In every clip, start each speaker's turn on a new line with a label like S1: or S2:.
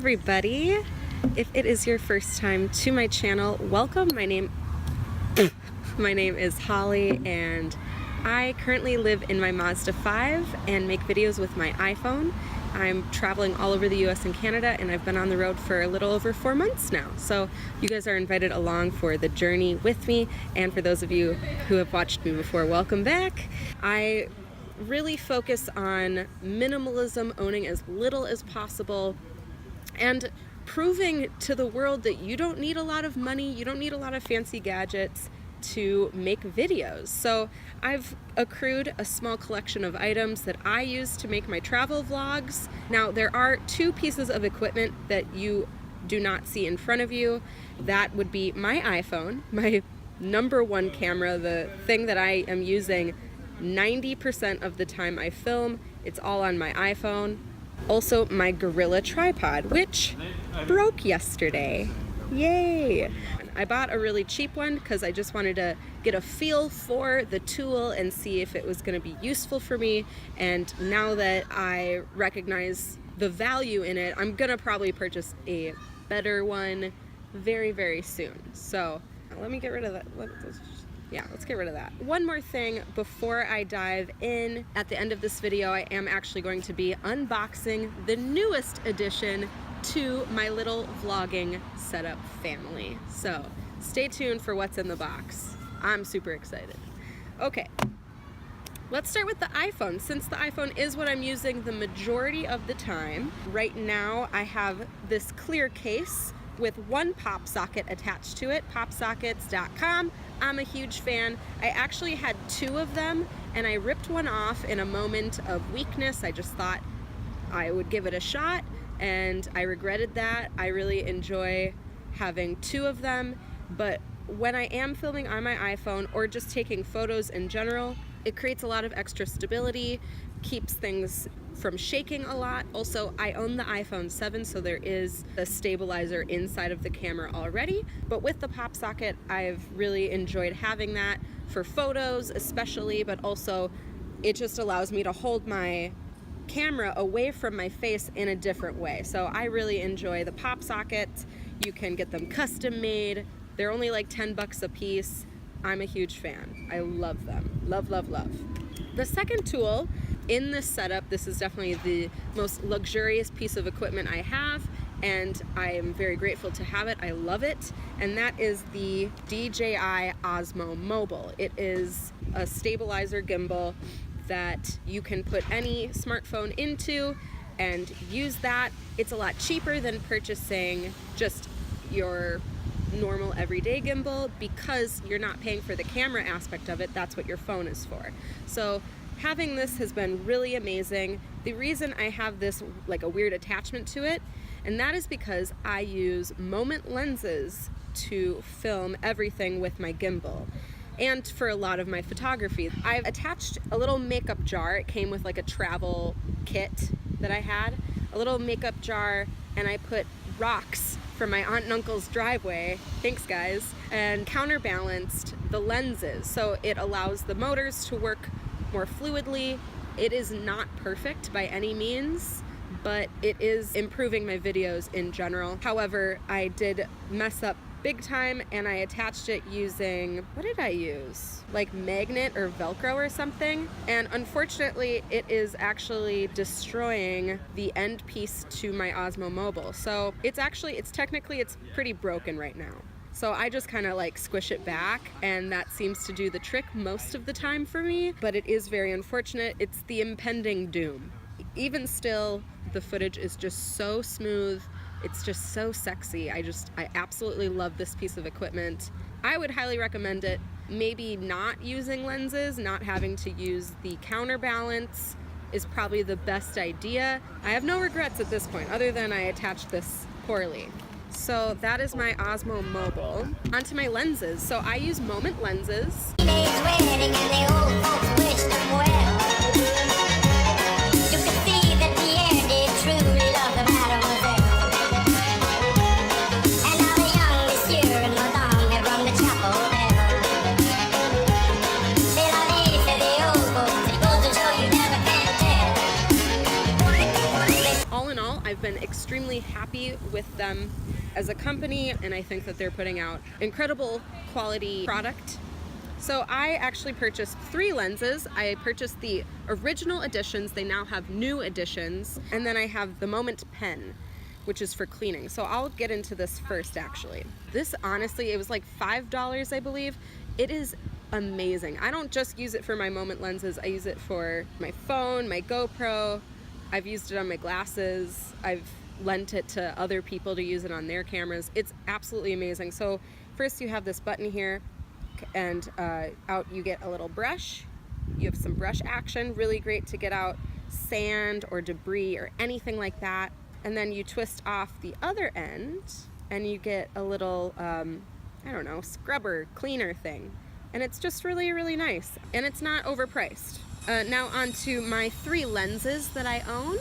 S1: everybody. If it is your first time to my channel, welcome. My name is Holly and I currently live in my Mazda 5 and make videos with my iPhone. I'm traveling all over the US and Canada and I've been on the road for a little over 4 months now. So you guys are invited along for the journey with me, and for those of you who have watched me before, welcome back. I really focus on minimalism, owning as little as possible, and proving to the world that you don't need a lot of money, you don't need a lot of fancy gadgets to make videos. So I've accrued a small collection of items that I use to make my travel vlogs. Now there are two pieces of equipment that you do not see in front of you. That would be my iPhone, my #1 camera, the thing that I am using 90% of the time I film. It's all on my iPhone. Also my Gorilla tripod, which broke yesterday. Yay! I bought a really cheap one because I just wanted to get a feel for the tool and see if it was going to be useful for me. And now that I recognize the value in it, I'm going to probably purchase a better one very, very soon. So let me get rid of that. Let's get rid of that. One more thing before I dive in. At the end of this video, I am actually going to be unboxing the newest addition to my little vlogging setup family. So stay tuned for what's in the box. I'm super excited. Okay, let's start with the iPhone. Since the iPhone is what I'm using the majority of the time, right now I have this clear case with one pop socket attached to it, popsockets.com. I'm a huge fan. I actually had 2 of them and I ripped one off in a moment of weakness. I just thought I would give it a shot and I regretted that. I really enjoy having 2 of them, but when I am filming on my iPhone or just taking photos in general, it creates a lot of extra stability, keeps things from shaking a lot. Also, I own the iPhone 7, so there is a stabilizer inside of the camera already, but with the pop socket, I've really enjoyed having that for photos especially, but also it just allows me to hold my camera away from my face in a different way. So I really enjoy the pop sockets. You can get them custom made. They're only like 10 bucks a piece. I'm a huge fan. I love them. Love, love, love. The second tool in this setup, this is definitely the most luxurious piece of equipment I have, and I am very grateful to have it. I love it, and that is the DJI Osmo Mobile. It is a stabilizer gimbal that you can put any smartphone into and use that. It's a lot cheaper than purchasing just your normal everyday gimbal because you're not paying for the camera aspect of it. That's what your phone is for. So having this has been really amazing. The reason I have this like a weird attachment to it, and that is because I use moment lenses to film everything with my gimbal and for a lot of my photography. I've attached a little makeup jar. It came with like a travel kit that I had, a little makeup jar, and I put rocks from my aunt and uncle's driveway, thanks guys, and counterbalanced the lenses so it allows the motors to work more fluidly. It is not perfect by any means, but it is improving my videos in general. However, I did mess up big time and I attached it using, what did I use? Like magnet or Velcro or something. And unfortunately, it is actually destroying the end piece to my Osmo Mobile. So it's technically pretty broken right now. So I just kind of like squish it back and that seems to do the trick most of the time for me, but it is very unfortunate. It's the impending doom. Even still, the footage is just so smooth. It's just so sexy. I absolutely love this piece of equipment. I would highly recommend it. Maybe not using lenses, not having to use the counterbalance is probably the best idea. I have no regrets at this point, other than I attached this poorly. So that is my Osmo Mobile. Onto my lenses. So I use moment lenses. extremely happy with them as a company, and I think that they're putting out incredible quality product. So I actually purchased 3 lenses. I purchased the original editions. They now have new editions. And then I have the Moment pen, which is for cleaning. So I'll get into this first actually. This honestly, it was like $5, I believe. It is amazing. I don't just use it for my Moment lenses. I use it for my phone, my GoPro. I've used it on my glasses. I've lent it to other people to use it on their cameras. It's absolutely amazing. So first you have this button here, and out you get a little brush. You have some brush action, really great to get out sand or debris or anything like that. And then you twist off the other end and you get a little, I don't know, scrubber cleaner thing. And it's just really, really nice. And it's not overpriced. Now on to my 3 lenses that I own.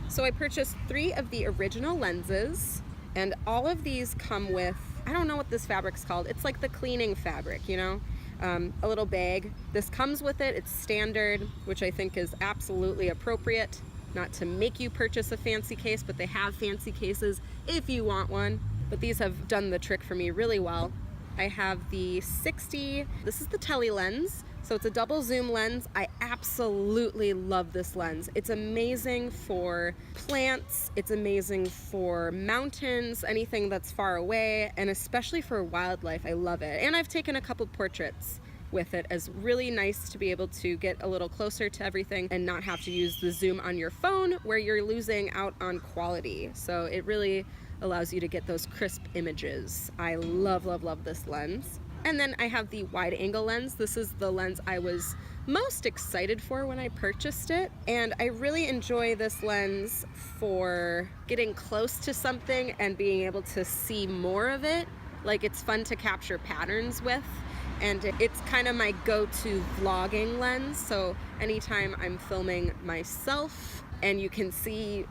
S1: So I purchased 3 of the original lenses, and all of these come with, I don't know what this fabric's called. It's like the cleaning fabric, you know, a little bag. This comes with it. It's standard, which I think is absolutely appropriate. Not to make you purchase a fancy case, but they have fancy cases if you want one. But these have done the trick for me really well. I have the 60, this is the Tele Lens. So it's a double zoom lens. I absolutely love this lens. It's amazing for plants, it's amazing for mountains, anything that's far away, and especially for wildlife. I love it. And I've taken a couple portraits with it. As really nice to be able to get a little closer to everything and not have to use the zoom on your phone where you're losing out on quality. So it really allows you to get those crisp images. I love, love, love this lens. And then I have the wide angle lens. This is the lens I was most excited for when I purchased it. And I really enjoy this lens for getting close to something and being able to see more of it. Like, it's fun to capture patterns with. And it's kind of my go-to vlogging lens. So anytime I'm filming myself and you can see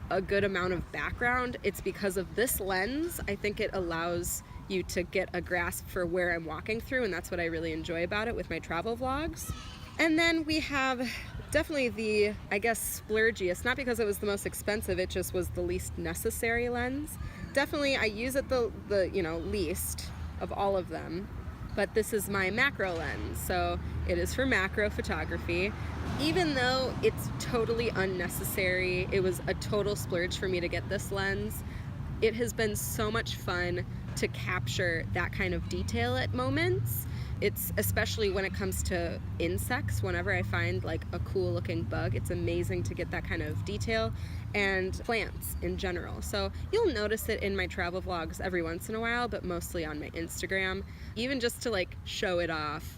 S1: a good amount of background, it's because of this lens. I think it allows you to get a grasp for where I'm walking through, and that's what I really enjoy about it with my travel vlogs. And then we have definitely the, I guess, splurgiest, not because it was the most expensive, it just was the least necessary lens. Definitely I use it the least of all of them, but this is my macro lens. So it is for macro photography. Even though it's totally unnecessary, it was a total splurge for me to get this lens. It has been so much fun to capture that kind of detail at moments. It's especially when it comes to insects. Whenever I find like a cool looking bug, it's amazing to get that kind of detail, and plants in general. So you'll notice it in my travel vlogs every once in a while, but mostly on my Instagram, even just to like show it off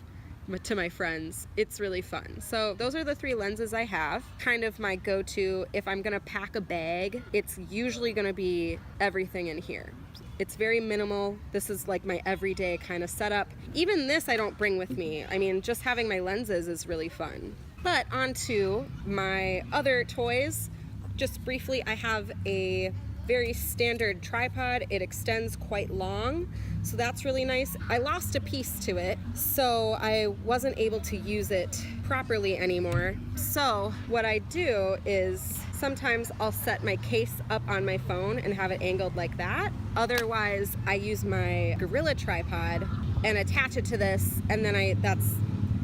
S1: to my friends. It's really fun. So those are the 3 lenses I have. Kind of my go-to, if I'm gonna pack a bag, it's usually gonna be everything in here. It's very minimal. This is like my everyday kind of setup. Even this I don't bring with me. I mean, just having my lenses is really fun. But on to my other toys. Just briefly, I have a very standard tripod. It extends quite long, so that's really nice. I lost a piece to it, so I wasn't able to use it properly anymore. So what I do is sometimes I'll set my case up on my phone and have it angled like that. Otherwise, I use my Gorilla tripod and attach it to this, and then that's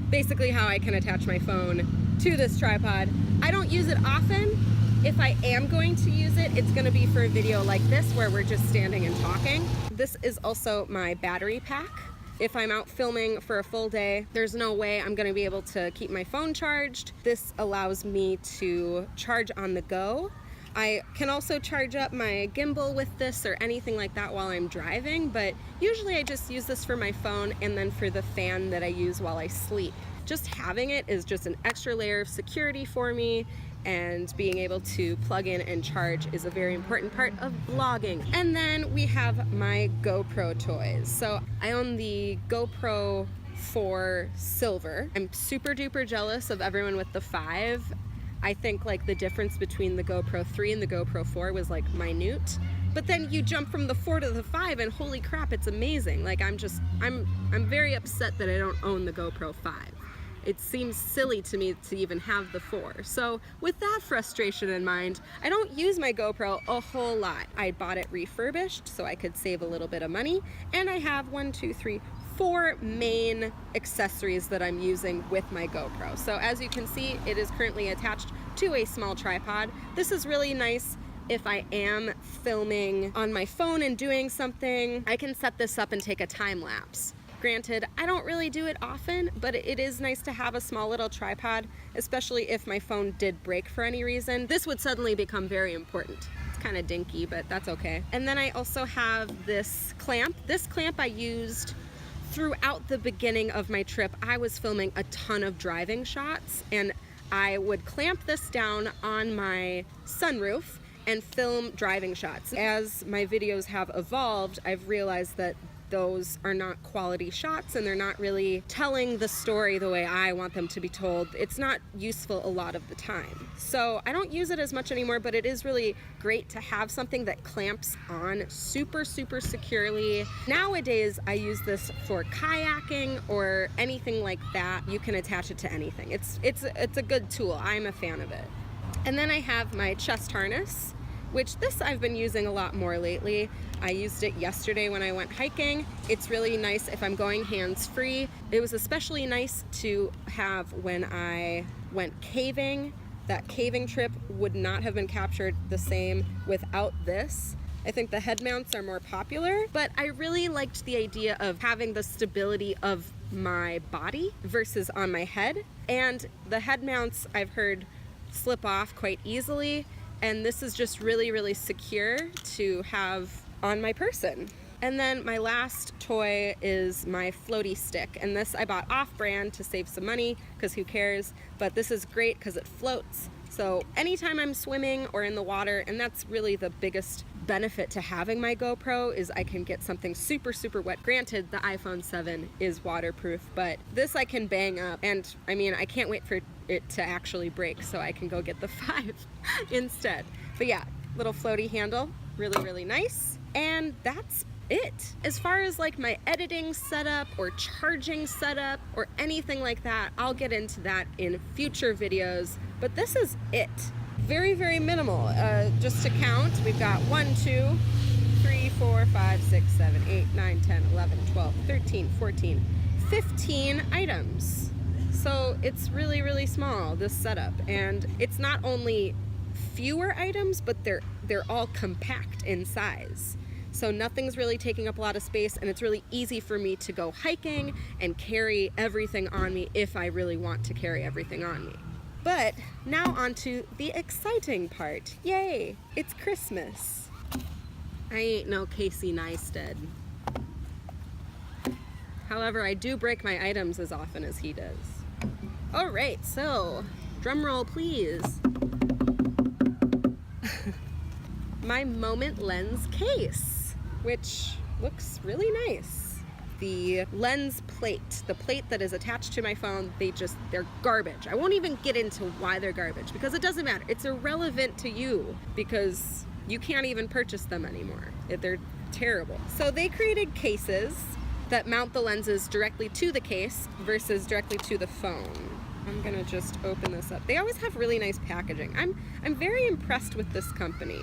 S1: basically how I can attach my phone to this tripod. I don't use it often. If I am going to use it, it's gonna be for a video like this where we're just standing and talking. This is also my battery pack. If I'm out filming for a full day, there's no way I'm gonna be able to keep my phone charged. This allows me to charge on the go. I can also charge up my gimbal with this or anything like that while I'm driving, but usually I just use this for my phone and then for the fan that I use while I sleep. Just having it is just an extra layer of security for me, and being able to plug in and charge is a very important part of vlogging. And then we have my GoPro toys. So I own the GoPro 4 Silver. I'm super duper jealous of everyone with the 5. I think like the difference between the GoPro 3 and the GoPro 4 was like minute. But then you jump from the 4 to the 5 and holy crap, it's amazing. Like I'm very upset that I don't own the GoPro 5. it seems silly to me to even have the 4. So with that frustration in mind, I don't use my GoPro a whole lot. I bought it refurbished so I could save a little bit of money, and I have 4 main accessories that I'm using with my GoPro. So as you can see, it is currently attached to a small tripod. This is really nice if I am filming on my phone and doing something. I can set this up and take a time lapse. Granted, I don't really do it often, but it is nice to have a small little tripod, especially if my phone did break for any reason. This would suddenly become very important. It's kind of dinky, but that's okay. And then I also have this clamp. This clamp I used throughout the beginning of my trip. I was filming a ton of driving shots, and I would clamp this down on my sunroof and film driving shots. As my videos have evolved, I've realized that those are not quality shots and they're not really telling the story the way I want them to be told. It's not useful a lot of the time. So I don't use it as much anymore, but it is really great to have something that clamps on super, super securely. Nowadays, I use this for kayaking or anything like that. You can attach it to anything. It's a good tool. I'm a fan of it. And then I have my chest harness, which this I've been using a lot more lately. I used it yesterday when I went hiking. It's really nice if I'm going hands-free. It was especially nice to have when I went caving. That caving trip would not have been captured the same without this. I think the head mounts are more popular, but I really liked the idea of having the stability of my body versus on my head. And the head mounts, I've heard, slip off quite easily. And this is just really, really secure to have on my person. And then my last toy is my floaty stick. And this I bought off-brand to save some money, because who cares? But this is great because it floats. So anytime I'm swimming or in the water, and that's really the biggest benefit to having my GoPro, is I can get something super, super wet. Granted, the iPhone 7 is waterproof, but this I can bang up. And I mean, I can't wait for it to actually break so I can go get the 5 instead. But yeah, little floaty handle, really, really nice. And that's it. As far as like my editing setup or charging setup or anything like that, I'll get into that in future videos, but this is it. Very, very minimal. Just to count, we've got 1, 2, 3, 4, 5, 6, 7, 8, 9, 10, 11, 12, 13, 14, 15 items. So it's really, really small, this setup. And it's not only fewer items, but they're all compact in size. So nothing's really taking up a lot of space, and it's really easy for me to go hiking and carry everything on me if I really want to carry everything on me. But now on to the exciting part. Yay, it's Christmas. I ain't no Casey Neistat. However, I do break my items as often as he does. All right, so drum roll, please. My Moment lens case, which looks really nice. The lens plate, the plate that is attached to my phone, they're garbage. I won't even get into why they're garbage, because it doesn't matter. It's irrelevant to you because you can't even purchase them anymore. They're terrible. So they created cases that mount the lenses directly to the case versus directly to the phone. I'm gonna just open this up. They always have really nice packaging. I'm very impressed with this company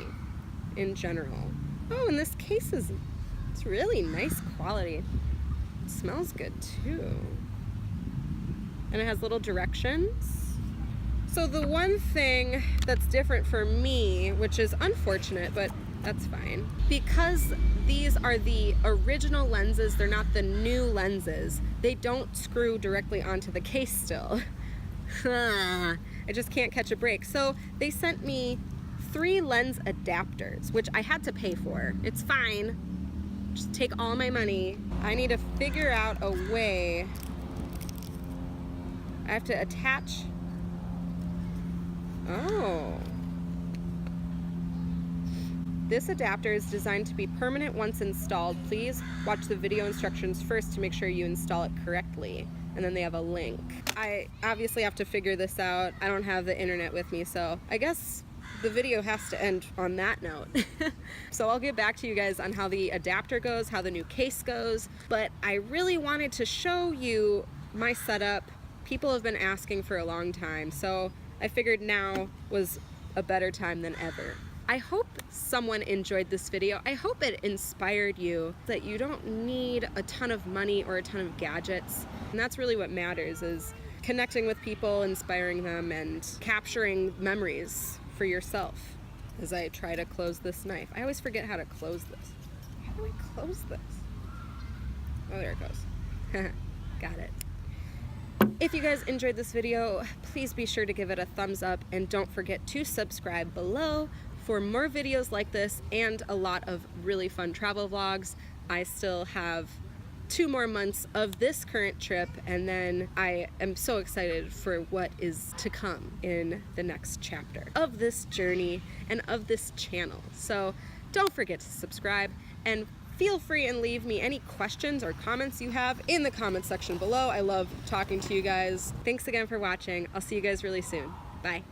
S1: in general. Oh, and this case it's really nice quality. It smells good too. And it has little directions. So the one thing that's different for me, which is unfortunate, but that's fine, because these are the original lenses, they're not the new lenses, they don't screw directly onto the case still. I just can't catch a break. So they sent me 3 lens adapters, which I had to pay for. It's fine. Just take all my money. I need to figure out a way. I have to attach. Oh. This adapter is designed to be permanent once installed. Please watch the video instructions first to make sure you install it correctly. And then they have a link. I obviously have to figure this out. I don't have the internet with me, so I guess the video has to end on that note. So I'll get back to you guys on how the adapter goes, how the new case goes, but I really wanted to show you my setup people have been asking for a long time, so I figured now was a better time than ever. I hope someone enjoyed this video. I hope it inspired you that you don't need a ton of money or a ton of gadgets. And that's really what matters, is connecting with people, inspiring them, and capturing memories for yourself. As I try to close this knife. I always forget how to close this. How do I close this? Oh, there it goes. Got it. If you guys enjoyed this video, please be sure to give it a thumbs up, and don't forget to subscribe below for more videos like this and a lot of really fun travel vlogs. I still have 2 more months of this current trip, and then I am so excited for what is to come in the next chapter of this journey and of this channel. So don't forget to subscribe, and feel free and leave me any questions or comments you have in the comment section below. I love talking to you guys. Thanks again for watching. I'll see you guys really soon. Bye.